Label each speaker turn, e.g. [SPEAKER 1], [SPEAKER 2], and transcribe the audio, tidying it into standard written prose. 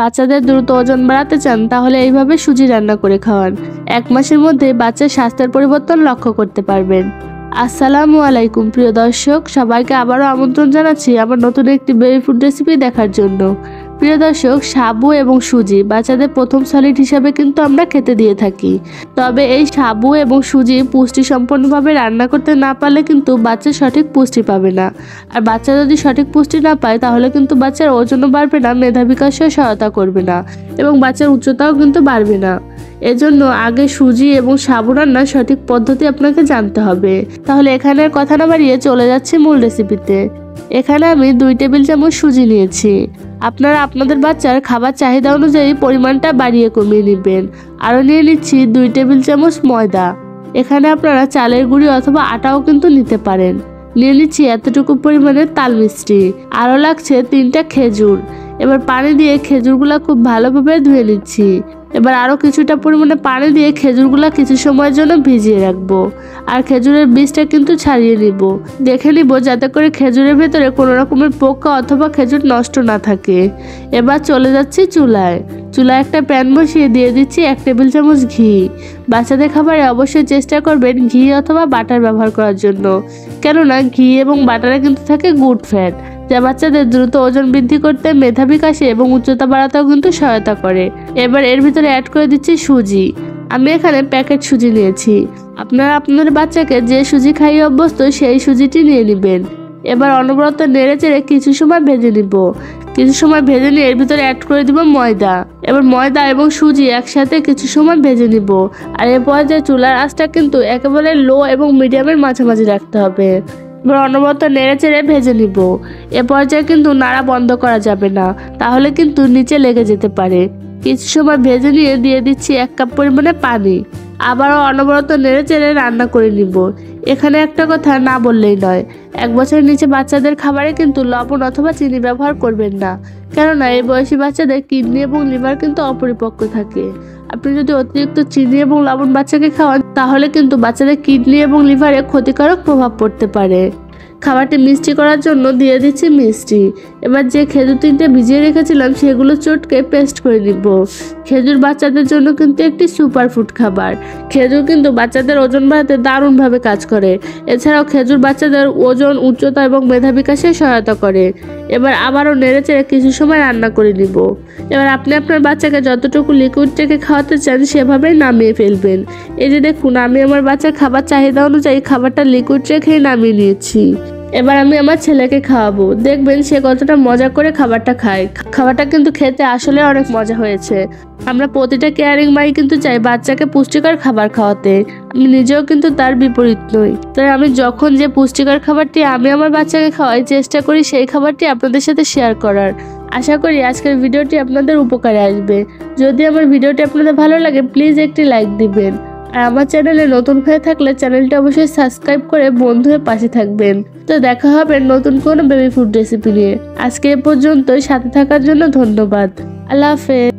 [SPEAKER 1] বাচ্চাদের দ্রুত ওজন বাড়াতে চান তাহলে এইভাবে সুজি রান্না করে খাওয়ান। 1 মাসের মধ্যে বাচ্চার স্বাস্থ্যের পরিবর্তন লক্ষ্য করতে পারবেন। আসসালামু আলাইকুম প্রিয় দর্শক, সবাইকে আবারও আমন্ত্রণ জানাচ্ছি আমার নতুন একটি বেবি ফুড রেসিপি দেখার জন্য। প্রিয় দর্শক, সাবু এবং সুজি বাচ্চাদের প্রথম সলিড হিসাবে কিন্তু আমরা খেতে দিয়ে থাকি। তবে এই সাবু এবং সুজি পুষ্টি সম্পন্নভাবে রান্না করতে না পারলে কিন্তু বাচ্চা সঠিক পুষ্টি পাবে না। আর বাচ্চা যদি সঠিক পুষ্টি না পায় তাহলে কিন্তু বাচ্চার ওজনও বাড়বে না, মেধা বিকাশেও সহায়তা করবে না এবং বাচ্চার উচ্চতাও কিন্তু বাড়বে না। এজন্য আগে সুজি এবং সাবু রান্নার সঠিক পদ্ধতি আপনাকে জানতে হবে। তাহলে এখানে আর কথা না বাড়িয়ে চলে যাচ্ছি মূল রেসিপিতে। এখানে আমি 2 টেবিল চামচ সুজি নিয়েছি। আপনারা আপনাদের বাচ্চার খাবার চাহিদা অনুযায়ী পরিমাণটা বাড়িয়ে কমিয়ে নেবেন। আরও নিয়ে নিচ্ছি 2 টেবিল চামচ ময়দা। এখানে আপনারা চালের গুঁড়ি অথবা আটাও কিন্তু নিতে পারেন। নিয়ে নিচ্ছি এতটুকু পরিমাণের তাল মিষ্টি। আরও লাগছে 3টা খেজুর। এবার পানি দিয়ে খেজুরগুলো খুব ভালোভাবে ধুয়ে নিচ্ছি। এবার আরও কিছুটা পরিমাণে পানি দিয়ে খেজুরগুলো কিছু সময়ের জন্য ভিজিয়ে রাখবো। আর খেজুরের বীজটা কিন্তু ছাড়িয়ে নিব। দেখে নিব যাতে করে খেজুরের ভেতরে কোনো রকমের পোকা অথবা খেজুর নষ্ট না থাকে। এবার চলে যাচ্ছি চুলায় একটা প্যান বসিয়ে দিয়ে দিচ্ছি 1 টেবিল চামচ ঘি। বাচ্চাদের খাবারে অবশ্যই চেষ্টা করবেন ঘি অথবা বাটার ব্যবহার করার জন্য, কেননা ঘি এবং বাটারে কিন্তু থাকে গুড ফ্যাট, যা বাচ্চাদের দ্রুত ওজন বৃদ্ধি করতে, মেধা বিকাশে এবং উচ্চতা বাড়াতেও কিন্তু সহায়তা করে। এবার এর ভিতরে অ্যাড করে দিচ্ছি সুজি। আমি এখানে প্যাকেট সুজি নিয়েছি। আপনারা আপনাদের বাচ্চাকে যে সুজি খাইয়ে অভ্যস্ত সেই সুজিটি নিয়ে নেবেন। এবার অনবরত নেড়ে চেড়ে কিছু সময় ভেজে নিব। কিছু সময় ভেজে নিয়ে এর ভিতরে অ্যাড করে দিব ময়দা। এবার ময়দা এবং সুজি একসাথে কিছু সময় ভেজে নিব। আর এর পর্যায়ে চুলার আঁচটা কিন্তু একেবারে লো এবং মিডিয়ামের মাঝামাঝি রাখতে হবে। এবার অনবরত নেড়ে চেড়ে ভেজে নিব। এ পর্যায়ে কিন্তু নাড়া বন্ধ করা যাবে না, তাহলে কিন্তু নিচে লেগে যেতে পারে। কিছু সময় ভেজে নিয়ে দিয়ে দিচ্ছি 1 কাপ পরিমাণে পানি। আবারও অনবরত নেড়ে চেড়ে রান্না করে নিব। এখানে একটা কথা না বললেই নয়, 1 বছরের নিচে বাচ্চাদের খাবারে কিন্তু লবণ অথবা চিনি ব্যবহার করবেন না, কেননা এই বয়সী বাচ্চাদের কিডনি এবং লিভার কিন্তু অপরিপক্ক থাকে। আপনি যদি অতিরিক্ত চিনি এবং লবণ বাচ্চাকে খাওয়ান তাহলে কিন্তু বাচ্চাদের কিডনি এবং লিভারে ক্ষতিকারক প্রভাব পড়তে পারে। খাবারটি মিষ্টি করার জন্য দিয়ে দিচ্ছি মিষ্টি। এবার যে খেজুর 3টে ভিজিয়ে রেখেছিলাম সেগুলো চটকে পেস্ট করে নিব। খেজুর বাচ্চাদের জন্য কিন্তু একটি সুপার ফুড খাবার। খেজুর কিন্তু বাচ্চাদের ওজন বাড়াতে দারুণভাবে কাজ করে। এছাড়াও খেজুর বাচ্চাদের ওজন, উচ্চতা এবং মেধা বিকাশে সহায়তা করে। এবার আবারও নেড়ে চেড়ে কিছু সময় রান্না করে নিব। এবার আপনি আপনার বাচ্চাকে যতটুকু লিকুইড রেখে খাওয়াতে চান সেভাবেই নামিয়ে ফেলবেন। এই যে দেখুন, আমি আমার বাচ্চার খাবার চাহিদা অনুযায়ী খাবারটা লিকুইড রেখেই নামিয়ে নিয়েছি। এবার আমি আমার ছেলেকে খাওয়াবো, দেখবেন সে কতটা মজা করে খাবারটা খায়। খাবারটা কিন্তু খেতে আসলে অনেক মজা হয়েছে। আমরা প্রতিটা কেয়ারিং মাই কিন্তু চাই বাচ্চাকে পুষ্টিকর খাবার খাওয়াতে। আমি নিজেও কিন্তু তার বিপরীত নই। তাই আমি যখন যে পুষ্টিকর খাবারটি আমি আমার বাচ্চাকে খাওয়াই চেষ্টা করি সেই খাবারটি আপনাদের সাথে শেয়ার করার। আশা করি আজকের ভিডিওটি আপনাদের উপকারে আসবে। যদি আমার ভিডিওটি আপনাদের ভালো লাগে প্লিজ একটি লাইক দিবেন। আর আমার চ্যানেলে নতুন হয়ে থাকলে চ্যানেলটি অবশ্যই সাবস্ক্রাইব করে বন্ধু হয়ে পাশে থাকবেন। তো দেখা হবে নতুন কোনো বেবি ফুড রেসিপি নিয়ে। আজকে এ পর্যন্তই, সাথে থাকার জন্য ধন্যবাদ। আল্লাহ হাফেজ।